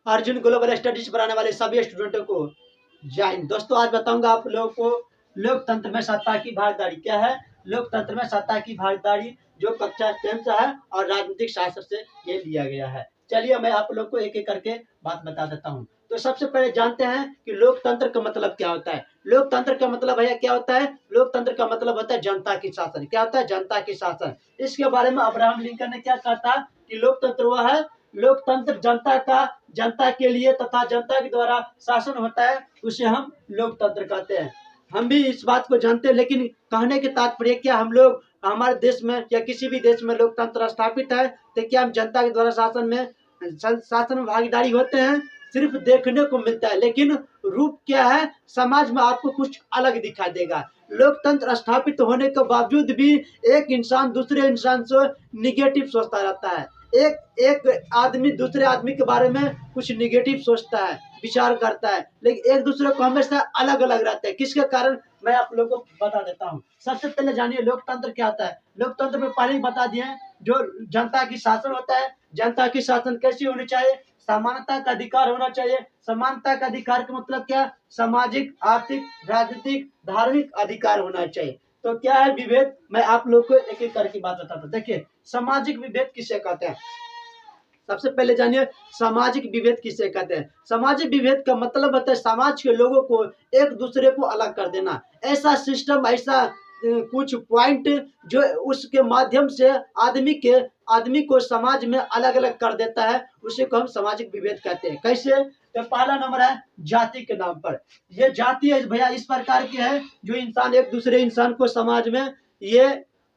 Arjun global studies पढ़ाने वाले सभी स्टूडेंटों को जय हिंद। दोस्तों, आज बताऊंगा आप लोगों को लोकतंत्र में सत्ता की भागीदारी क्या है। लोकतंत्र में सत्ता की भागीदारी जो कक्षा 10 से है और राजनीतिक शास्त्र से ये लिया गया है। चलिए मैं आप लोग को एक एक करके बात बता देता हूँ। तो सबसे पहले जानते हैं कि लोकतंत्र का मतलब क्या होता है। लोकतंत्र का मतलब भैया क्या होता है? लोकतंत्र का मतलब होता है जनता की शासन। क्या होता है? जनता की शासन। इसके बारे में अब्राहम लिंकन ने क्या कहा था कि लोकतंत्र वह है, लोकतंत्र जनता के लिए तथा जनता के द्वारा शासन होता है, उसे हम लोकतंत्र कहते हैं। हम भी इस बात को जानते हैं, लेकिन कहने के तात्पर्य क्या, हम लोग हमारे देश में या किसी भी देश में लोकतंत्र स्थापित है तो क्या हम जनता के द्वारा शासन में भागीदारी होते हैं? सिर्फ देखने को मिलता है, लेकिन रूप क्या है, समाज में आपको कुछ अलग दिखाई देगा। लोकतंत्र स्थापित होने के बावजूद भी एक इंसान दूसरे इंसान से निगेटिव सोचता रहता है। एक आदमी दूसरे आदमी के बारे में कुछ निगेटिव सोचता है, विचार करता है, लेकिन एक दूसरे को हमेशा अलग अलग रहते हैं। किसके कारण? मैं आप लोगों को बता देता हूँ। सबसे पहले जानिए लोकतंत्र क्या होता है। लोकतंत्र में पहले ही बता दिए, जो जनता की शासन होता है। जनता की शासन कैसी होनी चाहिए? समानता का अधिकार होना चाहिए। समानता का अधिकार का मतलब क्या? सामाजिक, आर्थिक, राजनीतिक, धार्मिक अधिकार होना चाहिए। तो क्या है विभेद? मैं आप लोग को एक एक करके बात बताता हूँ। देखिए, सामाजिक विभेद किसे कहते हैं। सबसे पहले जानिए सामाजिक विभेद किसे कहते हैं। सामाजिक विभेद का मतलब होता है समाज के लोगों को एक दूसरे को अलग कर देना। ऐसा सिस्टम, ऐसा कुछ पॉइंट जो उसके माध्यम से आदमी को समाज में अलग अलग कर देता है, उसे को हम सामाजिक विभेद कहते हैं। कैसे? तो पहला नंबर है जाति के नाम पर। ये जाति है भैया इस प्रकार की है, जो इंसान एक दूसरे इंसान को समाज में, ये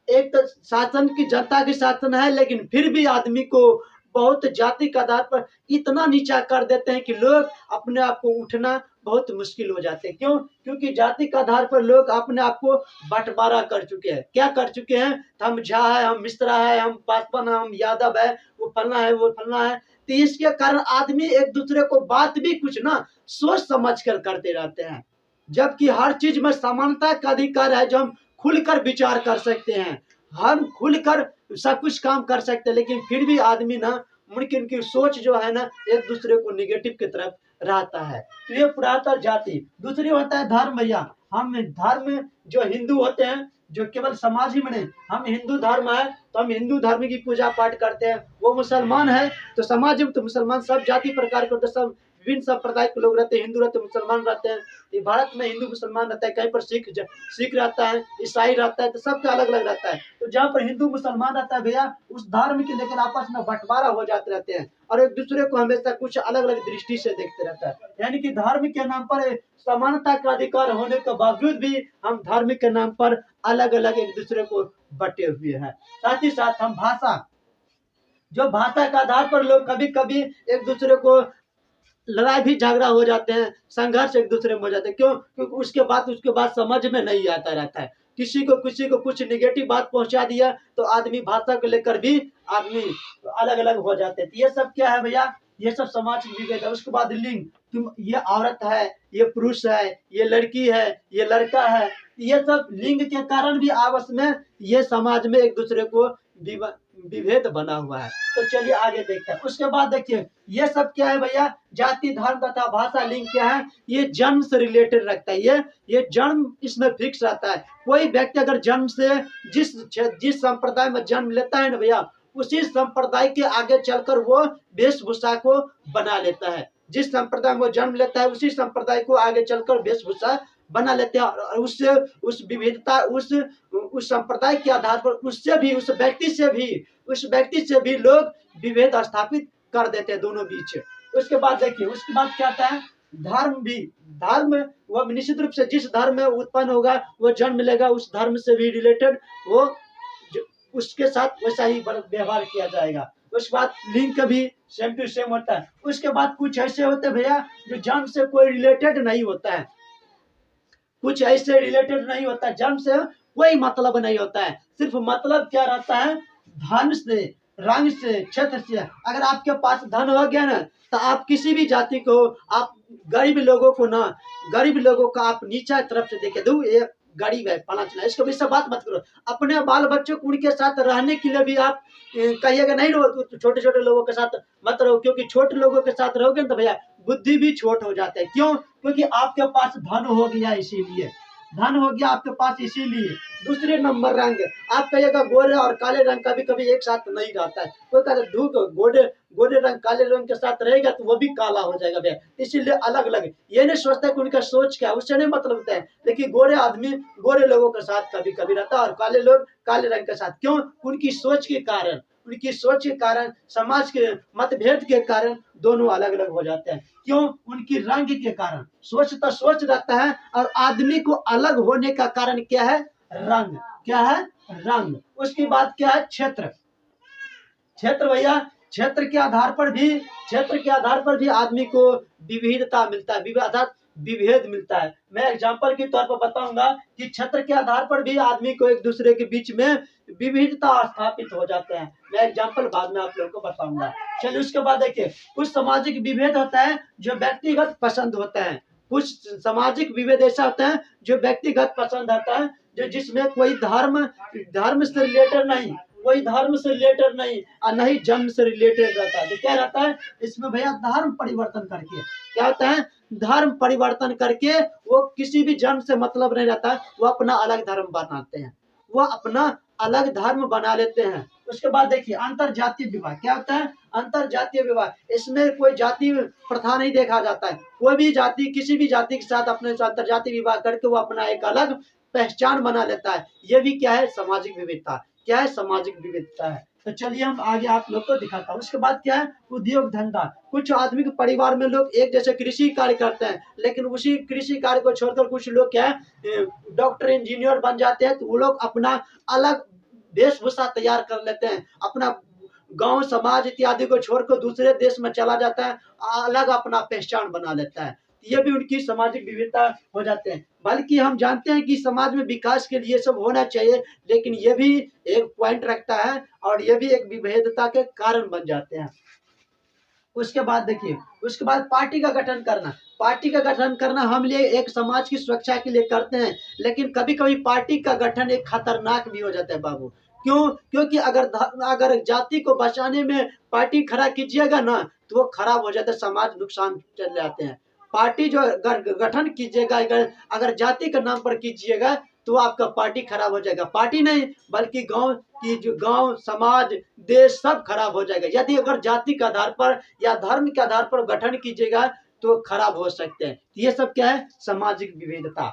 एक तो शासन की, जनता की शासन है, लेकिन फिर भी आदमी को बहुत जाति के आधार पर इतना नीचा कर देते हैं कि लोग अपने आप को उठना बहुत मुश्किल हो जाते हैं। क्यों? क्योंकि जाति के आधार पर लोग अपने आप को बंटवारा कर चुके हैं। क्या कर चुके हैं? हम झा है, हम मिश्रा है, हम पासवान है, हम यादव है, वो फलना है, वो फलना है। तो इसके कारण आदमी एक दूसरे को बात भी कुछ ना सोच समझ कर करते रहते हैं, जबकि हर चीज में समानता का अधिकार है, जो हम खुलकर विचार कर सकते हैं, हम खुलकर सब कुछ काम कर सकते हैं, लेकिन फिर भी आदमी ना मुमकिन की सोच जो है ना एक दूसरे को निगेटिव की तरफ रहता है। तो ये पुरातन जाति। दूसरी होता है धर्म। भैया हम धर्म, जो हिंदू होते हैं, जो केवल समाज ही में नहीं, हम हिंदू धर्म है तो हम हिंदू धर्म की पूजा पाठ करते हैं। वो मुसलमान है तो समाज में तो मुसलमान, सब जाति प्रकार के, सब विभिन्न संप्रदाय के लोग रहते हैं। हिंदू रहते हैं, मुसलमान रहते हैं। ये भारत में हिंदू मुसलमान रहता है, कहीं पर सिख रहता है, ईसाई रहता है, तो सबका अलग अलग रहता है। तो जहाँ पर हिंदू मुसलमान रहता है भैया, उस धर्म के लेकर आपस में बंटवारा हो जाते रहते हैं और एक दूसरे को हमेशा कुछ अलग अलग दृष्टि से देखते रहता है। यानी कि धर्म के नाम पर समानता का अधिकार होने के बावजूद भी हम धर्म के नाम पर अलग अलग एक दूसरे को बटे हुए हैं। साथ ही साथ हम भाषा, जो भाषा के आधार पर लोग कभी कभी एक दूसरे को लड़ाई भी झगड़ा हो जाते हैं, संघर्ष एक दूसरे में हो जाते हैं। क्यों? क्योंकि उसके बाद समझ में नहीं आता रहता है। किसी को कुछ निगेटिव बात पहुंचा दिया तो आदमी भाषा को लेकर भी आदमी अलग अलग हो जाते हैं। तो ये सब क्या है भैया? ये सब समाज की विभेद है। उसके बाद लिंग, तुम ये औरत है, ये पुरुष है, ये लड़की है, ये लड़का है, ये सब लिंग के कारण भी आपस में ये समाज में एक दूसरे को विभेद बना हुआ है। तो चलिए आगे देखते हैं। उसके बाद देखिए ये सब क्या है भैया? जाति, धर्म तथा भाषा, लिंग क्या है? ये जन्म से रिलेटेड रखता है। ये जन्म इसमें फिक्स रहता है। कोई व्यक्ति अगर जन्म से जिस संप्रदाय में जन्म लेता है ना भैया, उसी संप्रदाय के आगे चलकर वो वेशभूषा को बना लेता है। जिस संप्रदाय में वो जन्म लेता है उसी संप्रदाय को आगे चलकर वेशभूषा बना लेते हैं, और उससे उस विविधता, उस संप्रदाय के आधार पर उससे भी, उस व्यक्ति से भी लोग विभेद स्थापित कर देते हैं दोनों बीच। उसके बाद देखिए, उसके बाद क्या आता है? धर्म भी। धर्म वह निश्चित रूप से जिस धर्म में उत्पन्न होगा, वो जन्म लेगा, उस धर्म से भी रिलेटेड वो उसके साथ वैसा ही व्यवहार किया जाएगा। उसके बाद लिंग का भी सेम टू सेम होता है। उसके बाद कुछ ऐसे होते हैं भैया जो जन्म से कोई रिलेटेड नहीं होता है, कुछ ऐसे रिलेटेड नहीं होता है, जन्म से कोई मतलब नहीं होता है। सिर्फ मतलब क्या रहता है? धन से, रंग से, क्षेत्र से। अगर आपके पास धन हो गया ना, तो आप किसी भी जाति को, आप गरीब लोगों को का आप नीचा तरफ से देखे दो। ये गरीब है, फला चला, इसको भी सब बात मत करो। अपने बाल बच्चों को उनके साथ रहने के लिए भी आप कहिएगा नहीं रहो, तो छोटे छोटे लोगों के साथ मत रहो, क्योंकि छोटे लोगों के साथ रहोगे ना तो भैया बुद्धि भी छोट हो जाता है। क्यों? क्योंकि आपके पास धन हो गया, इसीलिए धन हो गया आपके पास इसीलिए। दूसरे नंबर रंग, आप कहिएगा गोरे और काले रंग कभी कभी एक साथ नहीं रहता है। कोई कहता है धूप गोरे गोरे रंग काले रंग के साथ रहेगा तो वो भी काला हो जाएगा भैया, इसीलिए अलग अलग। ये नहीं सोचता कि उनका सोच क्या है, उससे नहीं मतलब होता है। लेकिन गोरे आदमी गोरे लोगों के साथ कभी कभी रहता है और काले लोग काले रंग के साथ। क्यों? उनकी सोच के कारण, उनकी सोच के कारण, समाज के मतभेद के कारण दोनों अलग अलग हो जाते हैं। क्यों? उनकी रंग के कारण। सोच तो सोच रहता है, और आदमी को अलग होने का कारण क्या है? रंग। क्या है? रंग। उसके बाद क्या है? क्षेत्र। क्षेत्र भैया, क्षेत्र के आधार पर भी, क्षेत्र के आधार पर भी आदमी को विविधता मिलता है, अर्थात विभेद मिलता है। मैं एग्जांपल के तौर पर बताऊंगा कि क्षेत्र के आधार पर भी आदमी को एक दूसरे के बीच में विविधता स्थापित हो जाते हैं। मैं एग्जांपल बाद में आप लोगों को बताऊंगा। चलिए उसके बाद देखिए, कुछ सामाजिक विभेद होता है जो व्यक्तिगत पसंद होता है। कुछ सामाजिक विभेद ऐसा होता है जो व्यक्तिगत पसंद आता है, जो जिसमें कोई धर्म से रिलेटेड नहीं, कोई धर्म से रिलेटेड नहीं और नहीं जन्म से रिलेटेड रहता है। तो क्या रहता है इसमें भैया? धर्म परिवर्तन करके। क्या होता है? धर्म परिवर्तन करके वो किसी भी जन्म से मतलब नहीं रहता, वो अपना अलग धर्म बनाते हैं, वो अपना अलग धर्म बना लेते हैं। उसके बाद देखिए अंतर जातीय विवाह। क्या होता है? अंतर जातीय विवाह। इसमें कोई जाति प्रथा नहीं देखा जाता है, कोई भी जाति किसी भी जाति के साथ अपने अंतर जातीय विवाह करके वो अपना एक अलग पहचान बना लेता है। ये भी क्या है? सामाजिक विविधता। क्या है? सामाजिक विविधता है। तो चलिए हम आगे आप लोग को दिखाता हूँ। उसके बाद क्या है? उद्योग धंधा। कुछ आदमी के परिवार में लोग एक जैसे कृषि कार्य करते हैं, लेकिन उसी कृषि कार्य को छोड़कर कुछ लोग क्या है डॉक्टर इंजीनियर बन जाते हैं। तो वो लोग अपना अलग वेशभूषा तैयार कर लेते हैं, अपना गांव समाज इत्यादि को छोड़कर दूसरे देश में चला जाता है, अलग अपना पहचान बना लेता है। ये भी उनकी सामाजिक विविधता हो जाते हैं। बल्कि हम जानते हैं कि समाज में विकास के लिए सब होना चाहिए, लेकिन ये भी एक पॉइंट रखता है और ये भी एक विभेदता के कारण बन जाते हैं। उसके बाद देखिए, उसके बाद पार्टी का गठन करना। पार्टी का गठन करना हम लिए एक समाज की सुरक्षा के लिए करते हैं, लेकिन कभी कभी पार्टी का गठन एक खतरनाक भी हो जाता है बाबू। क्यों? क्योंकि अगर जाति को बचाने में पार्टी खड़ा कीजिएगा ना तो वो खराब हो जाता है, समाज नुकसान चल जाते हैं। पार्टी जो गठन कीजिएगा अगर जाति के नाम पर कीजिएगा तो आपका पार्टी खराब हो जाएगा। पार्टी नहीं बल्कि गांव की जो गांव समाज देश सब खराब हो जाएगा। यदि अगर जाति के आधार पर या धर्म के आधार पर गठन कीजिएगा तो खराब हो सकते हैं। ये सब क्या है? सामाजिक विविधता।